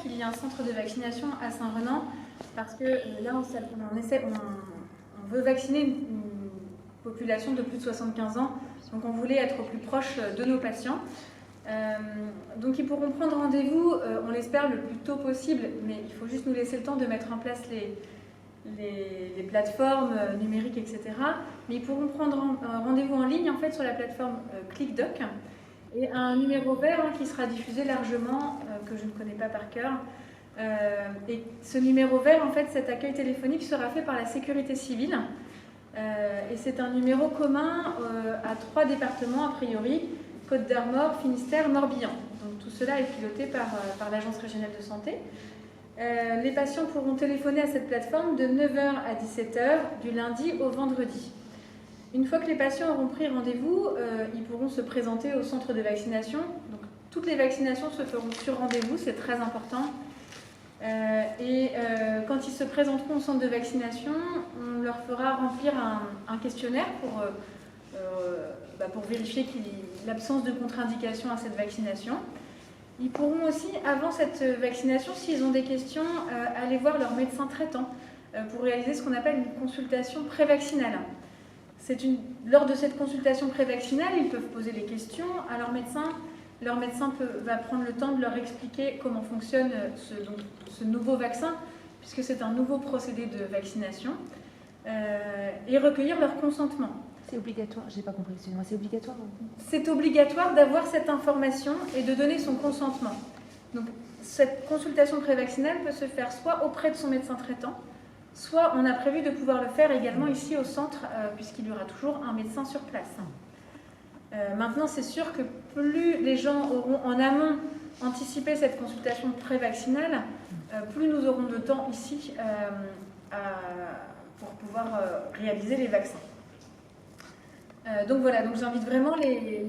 qu'il y a un centre de vaccination à Saint-Renan, parce que là, on veut vacciner une population de plus de 75 ans, donc on voulait être au plus proche de nos patients. Donc ils pourront prendre rendez-vous, on l'espère, le plus tôt possible, mais il faut juste nous laisser le temps de mettre en place les plateformes numériques, etc. Mais ils pourront prendre rendez-vous en ligne en fait sur la plateforme ClickDoc, et un numéro vert qui sera diffusé largement, que je ne connais pas par cœur. Et ce numéro vert, en fait, cet accueil téléphonique sera fait par la sécurité civile. Et c'est un numéro commun à 3 départements, a priori, Côte d'Armor, Finistère, Morbihan. Donc tout cela est piloté par l'Agence régionale de santé. Les patients pourront téléphoner à cette plateforme de 9h à 17h, du lundi au vendredi. Une fois que les patients auront pris rendez-vous, ils pourront se présenter au centre de vaccination. Donc, toutes les vaccinations se feront sur rendez-vous, c'est très important. Quand ils se présenteront au centre de vaccination, on leur fera remplir un questionnaire pour vérifier l'absence de contre-indication à cette vaccination. Ils pourront aussi, avant cette vaccination, s'ils ont des questions, aller voir leur médecin traitant pour réaliser ce qu'on appelle une consultation prévaccinale. Lors de cette consultation prévaccinale, ils peuvent poser les questions à leur médecin. Leur médecin va prendre le temps de leur expliquer comment fonctionne ce nouveau vaccin, puisque c'est un nouveau procédé de vaccination, et recueillir leur consentement. C'est obligatoire, je n'ai pas compris, excusez-moi, c'est obligatoire ou... C'est obligatoire d'avoir cette information et de donner son consentement. Donc, cette consultation prévaccinale peut se faire soit auprès de son médecin traitant, soit on a prévu de pouvoir le faire également ici au centre, puisqu'il y aura toujours un médecin sur place. Maintenant, c'est sûr que plus les gens auront en amont anticipé cette consultation prévaccinale, plus nous aurons de temps ici pour pouvoir réaliser les vaccins. Donc voilà, donc j'invite vraiment les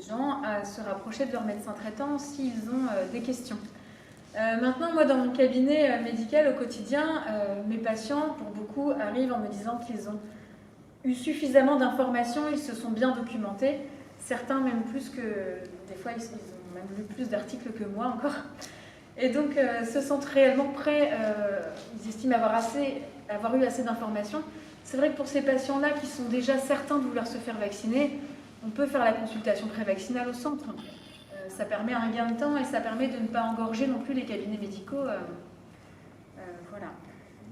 gens à se rapprocher de leur médecin traitant s'ils ont des questions. Maintenant, moi, dans mon cabinet médical au quotidien, mes patients, pour beaucoup, arrivent en me disant qu'ils ont eu suffisamment d'informations, ils se sont bien documentés, certains même plus que... Des fois, ils ont même lu plus d'articles que moi encore. Et donc, se sentent réellement prêts, ils estiment avoir eu assez d'informations. C'est vrai que pour ces patients-là qui sont déjà certains de vouloir se faire vacciner, on peut faire la consultation prévaccinale au centre. Ça permet un gain de temps et ça permet de ne pas engorger non plus les cabinets médicaux. Voilà.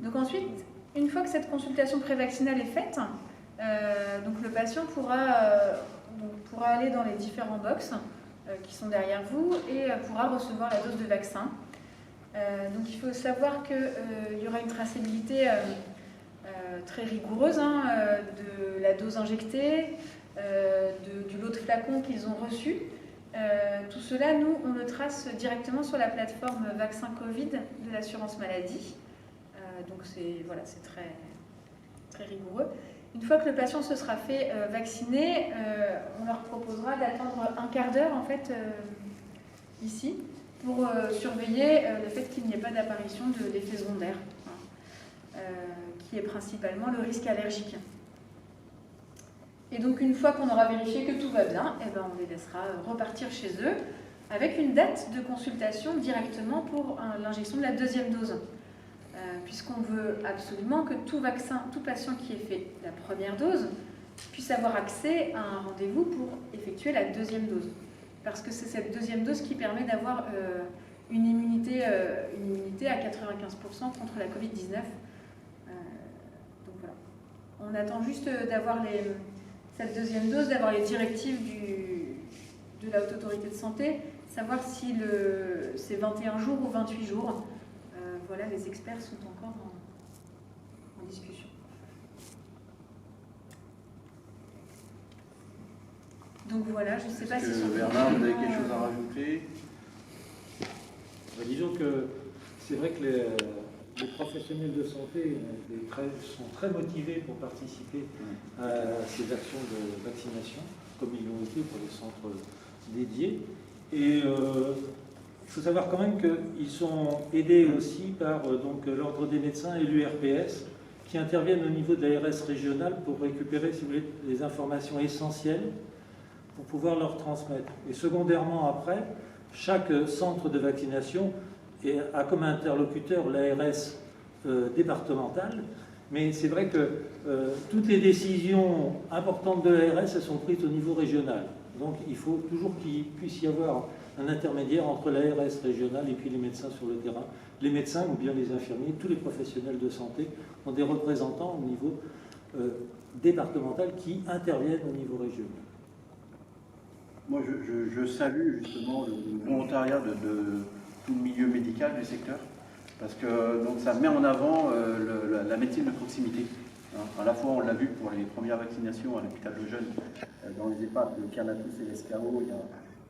Donc ensuite, une fois que cette consultation prévaccinale est faite, donc le patient pourra aller dans les différents box qui sont derrière vous et pourra recevoir la dose de vaccin. Donc il faut savoir qu'il y aura une traçabilité très rigoureuse de la dose injectée, du lot de flacons qu'ils ont reçu. Tout cela, nous, on le trace directement sur la plateforme Vaccin Covid de l'assurance maladie. Donc c'est très, très rigoureux. Une fois que le patient se sera fait vacciner, on leur proposera d'attendre un quart d'heure en fait, ici pour surveiller le fait qu'il n'y ait pas d'apparition de l'effet secondaire, qui est principalement le risque allergique. Et donc une fois qu'on aura vérifié que tout va bien, on les laissera repartir chez eux avec une date de consultation directement pour l'injection de la deuxième dose. Puisqu'on veut absolument que tout patient qui ait fait la première dose puisse avoir accès à un rendez-vous pour effectuer la deuxième dose. Parce que c'est cette deuxième dose qui permet d'avoir une immunité à 95% contre la Covid-19. Donc voilà. On attend juste d'avoir cette deuxième dose, d'avoir les directives de la Haute Autorité de Santé, savoir si c'est 21 jours ou 28 jours. Voilà, les experts sont encore en discussion. Donc voilà, je ne sais pas si... Bernard, vous avez quelque chose à rajouter? Disons que c'est vrai que les professionnels de santé sont très motivés pour participer à ces actions de vaccination, comme ils l'ont été pour les centres dédiés. Et il faut savoir quand même qu'ils sont aidés aussi par l'Ordre des médecins et l'URPS, qui interviennent au niveau de l'ARS régionale pour récupérer, si vous voulez, les informations essentielles pour pouvoir leur transmettre. Et secondairement, après, chaque centre de vaccination a comme interlocuteur l'ARS départementale, mais c'est vrai que toutes les décisions importantes de l'ARS, elles sont prises au niveau régional. Donc il faut toujours qu'il puisse y avoir un intermédiaire entre l'ARS régionale et puis les médecins sur le terrain. Les médecins ou bien les infirmiers, tous les professionnels de santé ont des représentants au niveau départemental qui interviennent au niveau régional. Moi, je salue justement le volontariat de tout le milieu médical du secteur, parce que donc, ça met en avant la médecine de proximité. Hein. À la fois, on l'a vu pour les premières vaccinations à l'hôpital de Jeunes, dans les EHPAD, le Carnatus et l'Escao,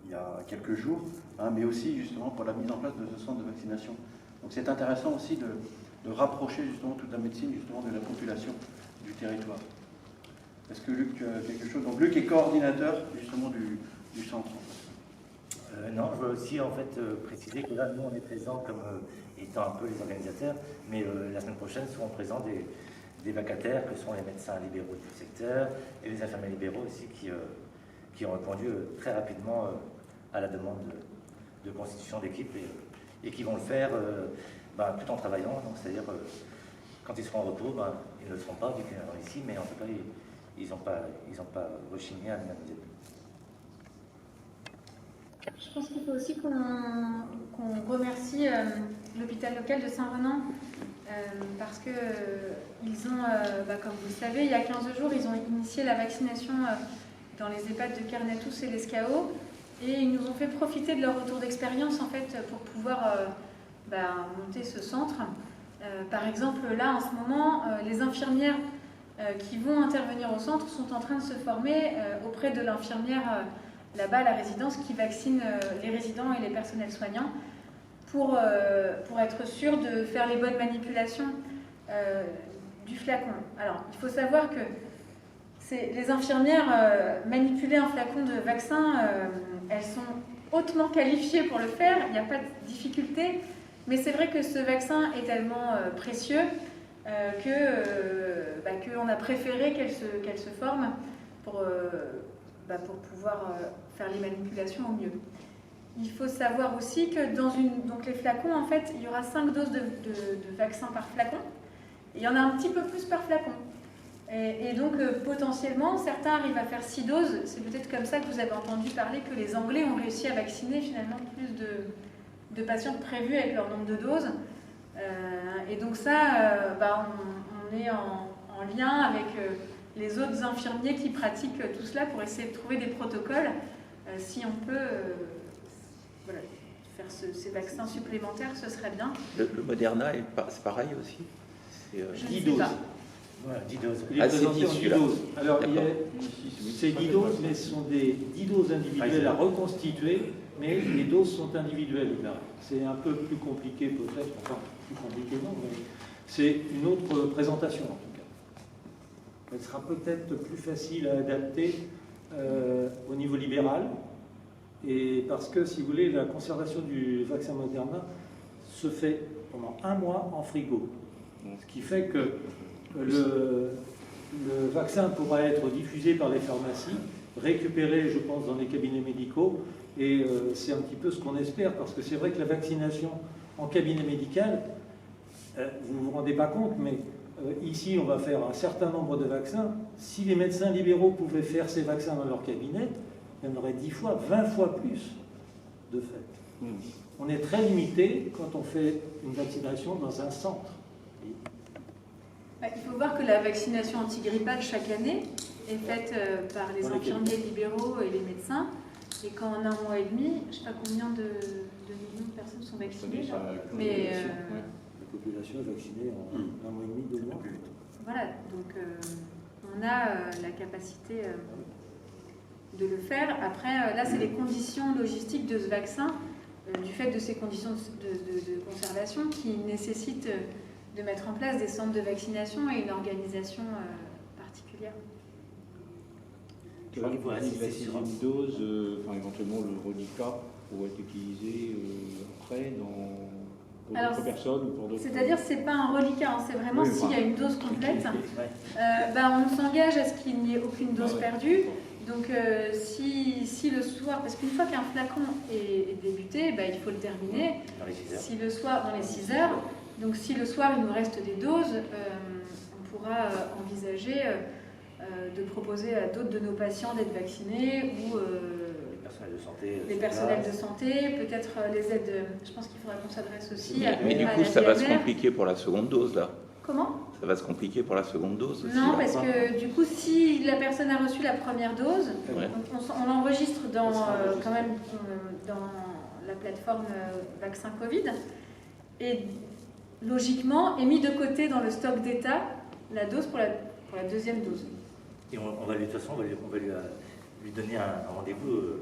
il y a quelques jours, hein, mais aussi justement pour la mise en place de ce centre de vaccination. Donc c'est intéressant aussi de rapprocher justement toute la médecine justement de la population du territoire. Est-ce que Luc, quelque chose? Donc Luc est coordinateur justement du centre. Non, je veux aussi en fait préciser que là, nous, on est présents comme étant un peu les organisateurs, mais la semaine prochaine seront présents des vacataires que sont les médecins libéraux du secteur et les infirmiers libéraux aussi qui ont répondu très rapidement à la demande de constitution d'équipe et qui vont le faire tout en travaillant. Donc, c'est-à-dire quand ils seront en repos, ils ne le feront pas vu qu'ils sont ici, mais en tout cas, ils n'ont pas rechigné à nous aider. Je pense qu'il faut aussi qu'on remercie l'hôpital local de Saint-Venant parce que ils ont, comme vous le savez, il y a 15 jours, ils ont initié la vaccination dans les EHPAD de Carnatus et l'Escao et ils nous ont fait profiter de leur retour d'expérience en fait pour pouvoir monter ce centre. Par exemple, là en ce moment, les infirmières qui vont intervenir au centre sont en train de se former auprès de l'infirmière là-bas à la résidence qui vaccine les résidents et les personnels soignants pour être sûr de faire les bonnes manipulations du flacon. Alors, il faut savoir que les infirmières manipuler un flacon de vaccin, elles sont hautement qualifiées pour le faire, il n'y a pas de difficulté, mais c'est vrai que ce vaccin est tellement précieux qu'on a préféré qu'elle se forme pour pouvoir faire les manipulations au mieux. Il faut savoir aussi que donc les flacons, en fait, il y aura 5 doses de vaccin par flacon. Et il y en a un petit peu plus par flacon. Et donc, potentiellement, certains arrivent à faire 6 doses. C'est peut-être comme ça que vous avez entendu parler que les Anglais ont réussi à vacciner finalement plus de patients que prévu avec leur nombre de doses. Et donc ça, on est en lien avec les autres infirmiers qui pratiquent tout cela pour essayer de trouver des protocoles. Si on peut faire ces vaccins supplémentaires, ce serait bien. Le Moderna, c'est pareil aussi. Je 10 ne sais doses. pas. Voilà, 10 doses. Il est présenté en 10 doses. Alors, c'est 10 doses, mais ce sont des 10 doses individuelles à reconstituer, mais les doses sont individuelles. C'est un peu plus compliqué peut-être, enfin, plus compliqué non, mais c'est une autre présentation en tout cas. Elle sera peut-être plus facile à adapter au niveau libéral, et parce que, si vous voulez, la conservation du vaccin Moderna se fait pendant 1 mois en frigo. Ce qui fait que le vaccin pourra être diffusé par les pharmacies, récupéré, je pense, dans les cabinets médicaux, et c'est un petit peu ce qu'on espère, parce que c'est vrai que la vaccination en cabinet médical, vous ne vous rendez pas compte, mais ici, on va faire un certain nombre de vaccins. Si les médecins libéraux pouvaient faire ces vaccins dans leur cabinet, il y en aurait 10 fois, 20 fois plus, de fait. On est très limité quand on fait une vaccination dans un centre. Il faut voir que la vaccination antigrippale chaque année est faite par les infirmiers libéraux et les médecins. Et qu'en 1 mois et demi, je ne sais pas combien de millions de personnes sont vaccinées. Mais la population est vaccinée en 1 mois et demi, 2 mois. Voilà, donc on a la capacité de le faire. Après, là, c'est les conditions logistiques de ce vaccin, du fait de ces conditions de conservation qui nécessitent de mettre en place des centres de vaccination et une organisation particulière. Je crois qu'il faut insister sur une dose, éventuellement le reliquat pourrait être utilisé après pour d'autres personnes ou pour d'autres. C'est-à-dire, c'est pas un reliquat, hein, c'est vraiment s'il y a une dose complète, on s'engage à ce qu'il n'y ait aucune dose perdue. Donc si le soir, parce qu'une fois qu'un flacon est débuté, bah, il faut le terminer. Dans les 6 heures. Si le soir, dans les 6 heures, donc si le soir il nous reste des doses, on pourra envisager de proposer à d'autres de nos patients d'être vaccinés ou Les personnels de santé. les personnels de santé, peut-être les aides. Je pense qu'il faudra qu'on s'adresse aussi Mais du à coup, la ça va se DMR. compliquer pour la seconde dose, là. Comment? Ça va se compliquer pour la seconde dose aussi. Non, là. parce que du coup, si la personne a reçu la première dose, Ouais. on l'enregistre dans, quand même dans la plateforme Vaccin Covid et logiquement est mis de côté dans le stock d'État la dose pour la deuxième dose. Et on va lui, de toute façon, on va lui donner un rendez-vous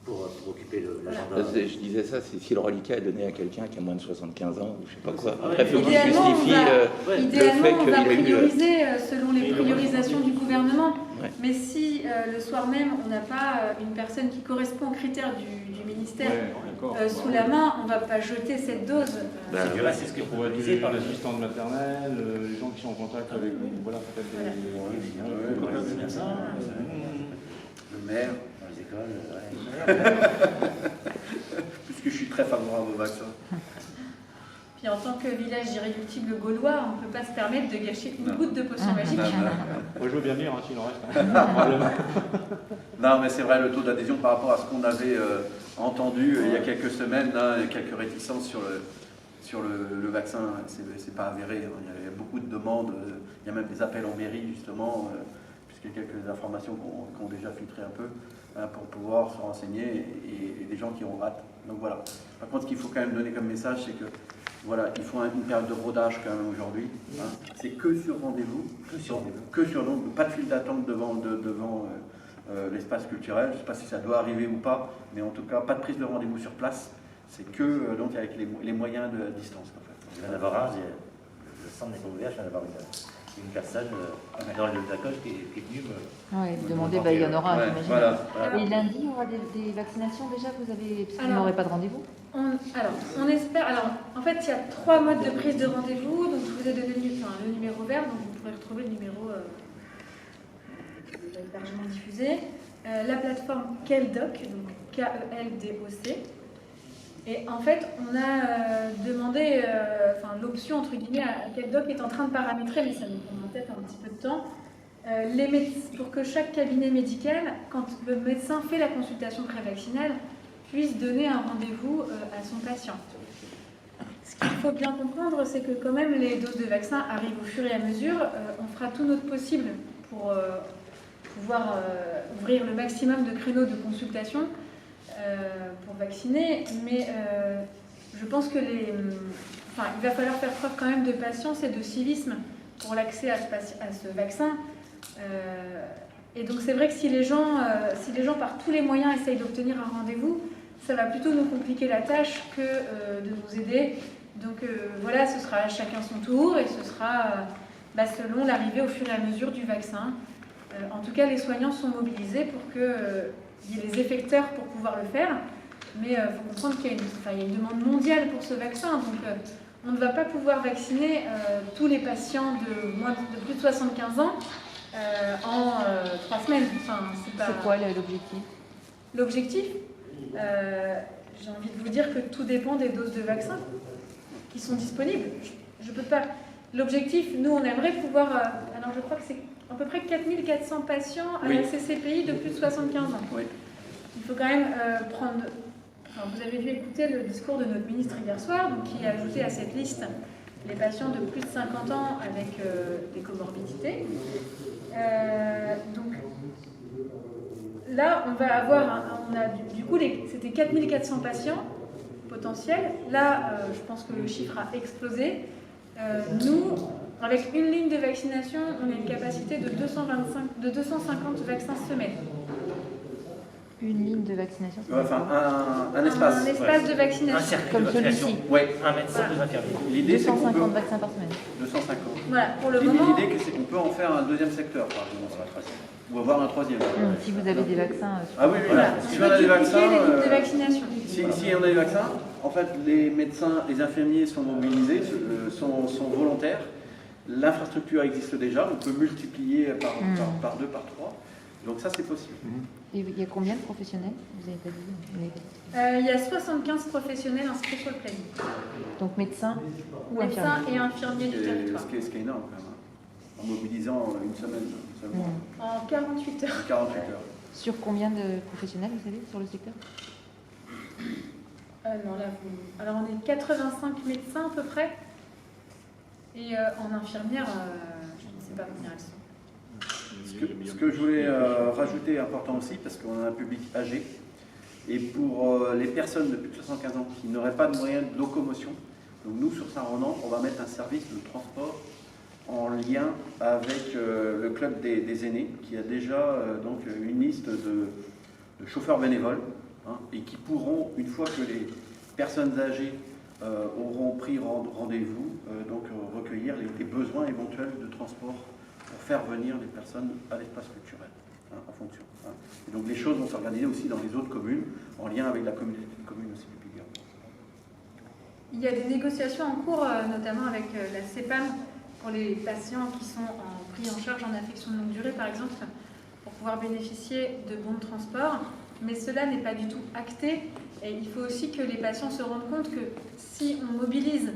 pour occuper l'agenda. Je disais ça, c'est si le reliquat est donné à quelqu'un qui a moins de 75 ans, ou je sais pas quoi. Ah ouais, Après, il faut qu'il idéalement, justifie Ouais. Idéalement, fait on qu'il va a eu, prioriser selon les priorisations du gouvernement. Ouais. Mais si le soir même, on n'a pas une personne qui correspond aux critères du ministère d'accord. sous la main, on ne va pas jeter cette dose. Bah, C'est que là, c'est ce que Pour être proposé par l'assistante maternelle, les gens qui sont en contact avec, voilà, peut-être Voilà. le médecin, Le maire, dans les écoles. puisque je suis très favorable au vaccin. Puis en tant que village irréductible gaulois, on ne peut pas se permettre de gâcher une Non. goutte de potion magique. Non, non. Moi, je veux bien dire, hein, s'il en reste. Probablement. Non, mais c'est vrai, le taux d'adhésion par rapport à ce qu'on avait entendu il y a quelques semaines, là, il y a quelques réticences sur le vaccin, c'est pas avéré. Hein. Il y a beaucoup de demandes, il y a même des appels en mairie, justement, puisqu'il y a quelques informations qu'on a déjà filtrées un peu, hein, pour pouvoir se renseigner et des gens qui ont hâte. Donc voilà. Par contre, ce qu'il faut quand même donner comme message, c'est que voilà, il faut une période de rodage quand même aujourd'hui. Hein. C'est que sur rendez-vous, que sur donc pas de file d'attente devant l'espace culturel. Je ne sais pas si ça doit arriver ou pas, mais en tout cas, pas de prise de rendez-vous sur place. C'est que donc avec les moyens de distance. En fait. Je viens d'avoir le centre n'est pas ouvert, je viens d'avoir une personne dans le Dacoche qui est venue Oui, demander, il y en aura, Ouais, j'imagine. voilà. Et lundi, il y aura des vaccinations déjà, vous avez... Parce que vous Alors, n'aurez pas de rendez-vous. On espère. Alors, en fait, il y a 3 modes de prise de rendez-vous. Donc, je vous ai donné le numéro vert, donc vous pourrez retrouver le numéro largement diffusé. La plateforme Keldoc, donc K-E-L-D-O-C. Et en fait, on a demandé, l'option entre guillemets, Keldoc est en train de paramétrer, mais ça nous prend peut-être un petit peu de temps. Pour que chaque cabinet médical, quand le médecin fait la consultation prévaccinale, puisse donner un rendez-vous à son patient. Ce qu'il faut bien comprendre, c'est que quand même les doses de vaccin arrivent au fur et à mesure. On fera tout notre possible pour pouvoir ouvrir le maximum de créneaux de consultation pour vacciner, mais je pense que il va falloir faire preuve quand même de patience et de civisme pour l'accès à ce vaccin. Et donc c'est vrai que si les gens par tous les moyens essayent d'obtenir un rendez-vous, ça va plutôt nous compliquer la tâche que de nous aider. Donc voilà, ce sera chacun son tour et ce sera selon l'arrivée au fur et à mesure du vaccin. En tout cas, les soignants sont mobilisés pour qu'il y ait les effecteurs pour pouvoir le faire. Mais il faut comprendre qu'il y a une demande mondiale pour ce vaccin. Donc on ne va pas pouvoir vacciner tous les patients de plus de 75 ans en 3 semaines. C'est quoi l'objectif? L'objectif, j'ai envie de vous dire que tout dépend des doses de vaccins qui sont disponibles. Je peux pas. L'objectif, nous, on aimerait pouvoir. Alors, je crois que c'est à peu près 4400 patients à la CCPI de plus de 75 ans. Oui. Il faut quand même prendre. Enfin, vous avez dû écouter le discours de notre ministre hier soir, donc, qui a ajouté à cette liste les patients de plus de 50 ans avec des comorbidités. Donc là, on va avoir, du coup, c'était 4400 patients potentiels. Là, je pense que le chiffre a explosé. Nous, avec une ligne de vaccination, on a une capacité de 250 vaccins semaine. Une ligne de vaccination. Enfin, un espace. Un espace de Un vaccination. cercle Comme de vaccination. celui-ci. Oui. Un médecin, 2 infirmiers. L'idée, c'est qu'on 250 peut... vaccins par semaine. 250. Voilà, pour le moment. L'idée, c'est qu'on peut en faire un deuxième secteur, par exemple. Ou avoir un troisième. Si vous avez des vaccins... Ah oui, oui. Voilà, Si on on a peut des dupliquer vaccins... les lignes de vaccination. Si on a des vaccins, en fait, les médecins, les infirmiers sont mobilisés, sont volontaires. L'infrastructure existe déjà, on peut multiplier par 2, par 3. Donc ça, c'est possible. Et il y a combien de professionnels? Vous avez pas dit? Il y a 75 professionnels inscrits sur le planning. Donc médecins ou Médecins infirmiers? et infirmiers du territoire. Ce qui est énorme, quand même, hein. En mobilisant une semaine seulement, En 48 heures. 48 heures. Sur combien de professionnels, vous savez, sur le secteur? Non, là, alors on est 85 médecins à peu près. Et en infirmière, je ne sais pas combien elles sont. Ce que je voulais rajouter important aussi, parce qu'on a un public âgé, et pour les personnes de plus de 75 ans qui n'auraient pas de moyens de locomotion, donc nous sur Saint-Ronan, on va mettre un service de transport en lien avec le club des aînés, qui a déjà donc une liste de chauffeurs bénévoles, hein, et qui pourront, une fois que les personnes âgées auront pris rendez-vous, donc recueillir les besoins éventuels de transport pour faire venir les personnes à l'espace culturel, hein, en fonction. Hein. Et donc les choses vont s'organiser aussi dans les autres communes, en lien avec la communauté de communes aussi du Piguerre. Il y a des négociations en cours, notamment avec la CEPAM, pour les patients qui sont pris en charge en affection de longue durée, par exemple, pour pouvoir bénéficier de bons de transport. Mais cela n'est pas du tout acté. Et il faut aussi que les patients se rendent compte que si on mobilise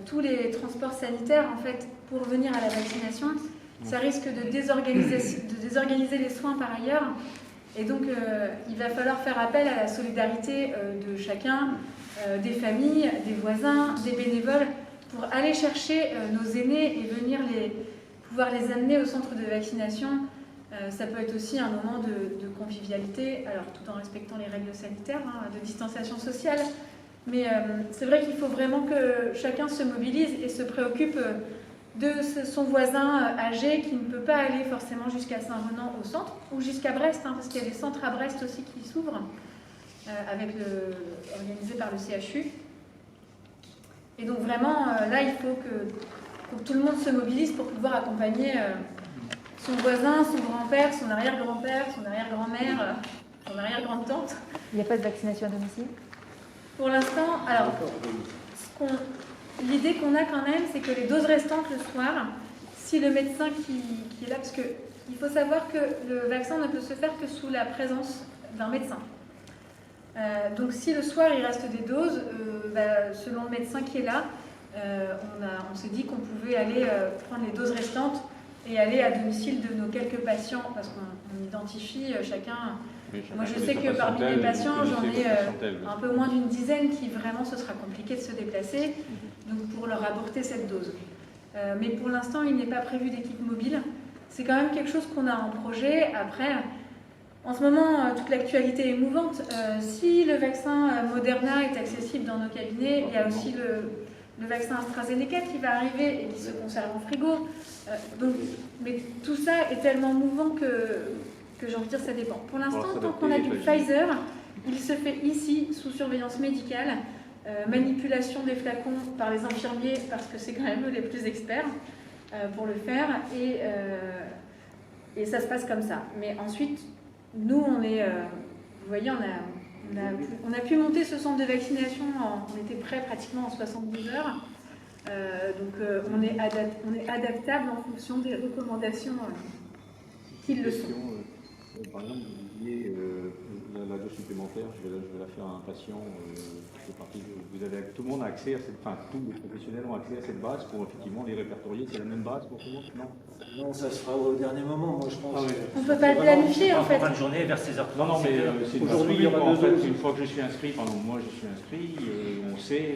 tous les transports sanitaires, en fait, pour venir à la vaccination, ça risque de désorganiser les soins par ailleurs. Et donc, il va falloir faire appel à la solidarité de chacun, des familles, des voisins, des bénévoles, pour aller chercher nos aînés et venir pouvoir les amener au centre de vaccination. Ça peut être aussi un moment de convivialité, alors tout en respectant les règles sanitaires, hein, de distanciation sociale. Mais c'est vrai qu'il faut vraiment que chacun se mobilise et se préoccupe de son voisin âgé qui ne peut pas aller forcément jusqu'à Saint-Ronan au centre, ou jusqu'à Brest, hein, parce qu'il y a des centres à Brest aussi qui s'ouvrent, organisés par le CHU. Et donc vraiment, là, il faut que tout le monde se mobilise pour pouvoir accompagner son voisin, son grand-père, son arrière-grand-père, son arrière-grand-mère, son arrière-grande-tante. Il n'y a pas de vaccination à domicile? Pour l'instant, alors, l'idée qu'on a quand même, c'est que les doses restantes le soir, si le médecin qui est là, parce qu'il faut savoir que le vaccin ne peut se faire que sous la présence d'un médecin. Donc si le soir il reste des doses, selon le médecin qui est là, on s'est dit qu'on pouvait aller prendre les doses restantes et aller à domicile de nos quelques patients, parce qu'on identifie chacun. Moi je sais que parmi les patients, j'en ai un peu moins d'une dizaine qui vraiment ce sera compliqué de se déplacer, donc pour leur apporter cette dose. Mais pour l'instant il n'est pas prévu d'équipe mobile. C'est quand même quelque chose qu'on a en projet. Après, en ce moment, toute l'actualité est mouvante. Si le vaccin Moderna est accessible dans nos cabinets, il y a aussi le vaccin AstraZeneca qui va arriver et qui se conserve en frigo. Mais tout ça est tellement mouvant que j'ai envie de dire ça dépend. Pour l'instant, tant qu'on a du Pfizer, il se fait ici sous surveillance médicale, manipulation des flacons par les infirmiers parce que c'est quand même eux les plus experts pour le faire et ça se passe comme ça. Mais ensuite, nous, on est, vous voyez, on a pu monter ce centre de vaccination, on était prêt pratiquement en 72 heures. On est adaptable en fonction des recommandations qu'ils le sont. Par exemple, vous disiez la dose supplémentaire, je vais la faire à un patient. Tout le monde a accès à cette, enfin tous les professionnels ont accès à cette base pour effectivement les répertorier. C'est la même base pour tout le monde? Non, ça se fera au dernier moment, moi je pense. On ne peut pas le planifier en fait. En fin de journée, vers 16h30. Non, mais c'est aujourd'hui, il y aura en deux fait, doses. une fois que je suis inscrit, pardon, moi je suis inscrit, on sait,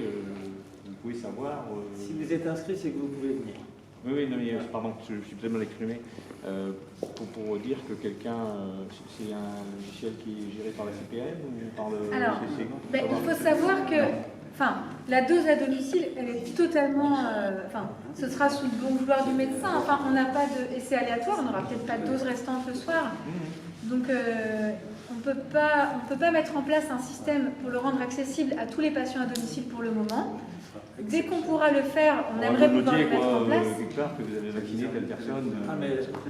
vous pouvez savoir. Si vous êtes inscrit, c'est que vous pouvez venir. Oui, non, mais pardon, je suis peut-être mal exprimé. Pour dire que quelqu'un, c'est un logiciel qui est géré par la CPM ou par le Alors, CC? il faut savoir que la dose à domicile, elle est totalement... ce sera sous le bon vouloir du médecin. Enfin, on n'a pas de... Et c'est aléatoire, on n'aura peut-être pas de dose restante le soir. Donc, on ne peut pas mettre en place un système pour le rendre accessible à tous les patients à domicile pour le moment. Dès qu'on pourra le faire, on aimerait pouvoir le mettre en place. Quelque part que vous avez vacciné telle personne.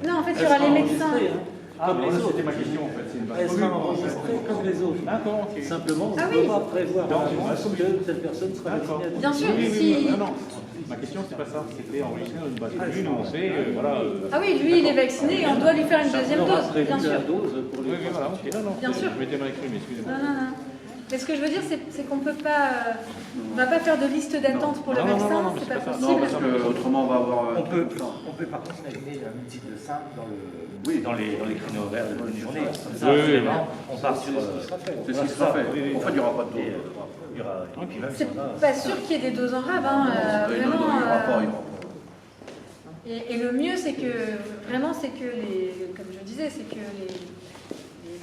Non, en fait, il y aura les médecins. Ah, comme voilà, les autres. c'était ma question en fait. C'est une base Elle sera commune. enregistrée comme les autres. D'accord, ok. Simplement, on Ah ne oui. peut pas prévoir Donc, à l'avance c'est que telle personne sera D'accord. vaccinée. Bien sûr, Oui, oui, si- oui, non, non. Ma question, c'est pas ça. C'était enregistré dans une base commune où on sait, voilà. Ah oui, lui, il est vacciné et on doit lui faire une deuxième On aura dose, prévu bien sûr. la dose pour Oui, les oui, voilà, ok. Non, non, Bien sûr. je m'étais mal exprimé, excusez-moi. Non, non, non. Mais ce que je veux dire, c'est qu'on peut pas, on va pas faire de liste d'attente pour le Non, non, non, vaccin, non, mais c'est c'est pas pas ça. Non, possible. parce que autrement on va avoir. On peut par contre imaginer un multiple de 5 dans les créneaux horaires de bonne journée. Comme ça, Oui, oui, vraiment, on part sur. C'est ce qui sera fait. En fait, il n'y aura pas de Et, dose. il y aura. Et puis même si C'est on a. pas sûr qu'il y ait des doses en rab, hein, Non, il n'y vraiment. aura pas. Il y aura pas. Et le mieux, c'est que vraiment, c'est que comme je disais, c'est que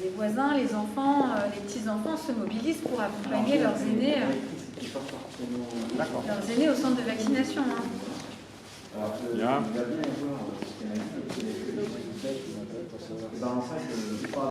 les voisins, les enfants, les petits-enfants se mobilisent pour accompagner leurs aînés au centre de vaccination. Hein. Bien.